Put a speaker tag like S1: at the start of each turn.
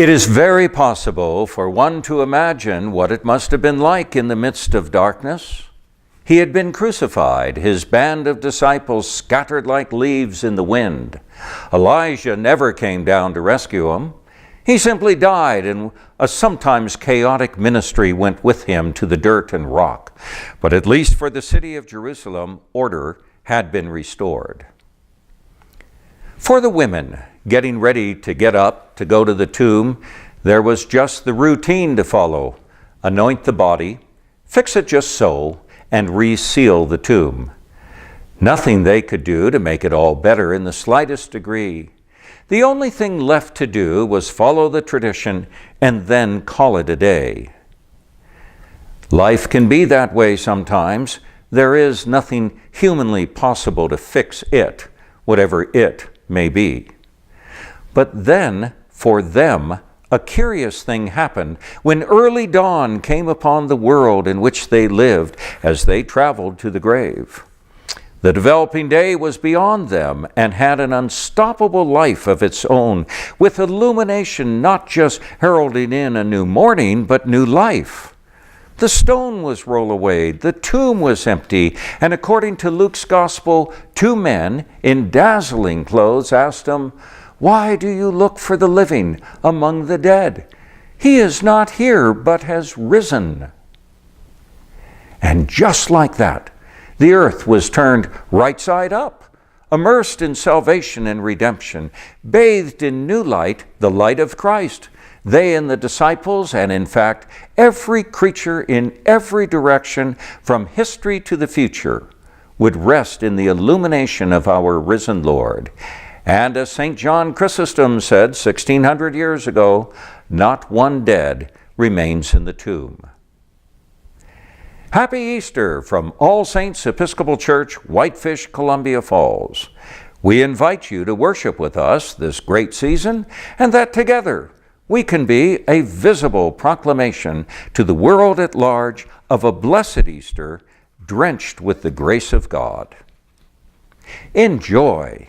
S1: It is very possible for one to imagine what it must have been like in the midst of darkness. He had been crucified, his band of disciples scattered like leaves in the wind. Elijah never came down to rescue him. He simply died, and a sometimes chaotic ministry went with him to the dirt and rock. But at least for the city of Jerusalem, order had been restored. For the women getting ready to get up to go to the tomb, there was just the routine to follow: anoint the body, fix it just so, and reseal the tomb. Nothing they could do to make it all better in the slightest degree. The only thing left to do was follow the tradition and then call it a day. Life can be that way sometimes. There is nothing humanly possible to fix it, whatever it may be. But then, for them, a curious thing happened when early dawn came upon the world in which they lived as they traveled to the grave. The developing day was beyond them and had an unstoppable life of its own, with illumination not just heralding in a new morning, but new life. The stone was rolled away, the tomb was empty, and according to Luke's gospel, two men in dazzling clothes asked him, "Why do you look for the living among the dead? He is not here, but has risen." And just like that, the earth was turned right side up, immersed in salvation and redemption, bathed in new light, the light of Christ. They and the disciples, and in fact, every creature in every direction from history to the future, would rest in the illumination of our risen Lord. And as St. John Chrysostom said 1600 years ago, not one dead remains in the tomb. Happy Easter from All Saints Episcopal Church, Whitefish, Columbia Falls. We invite you to worship with us this great season, and that together we can be a visible proclamation to the world at large of a blessed Easter drenched with the grace of God. Enjoy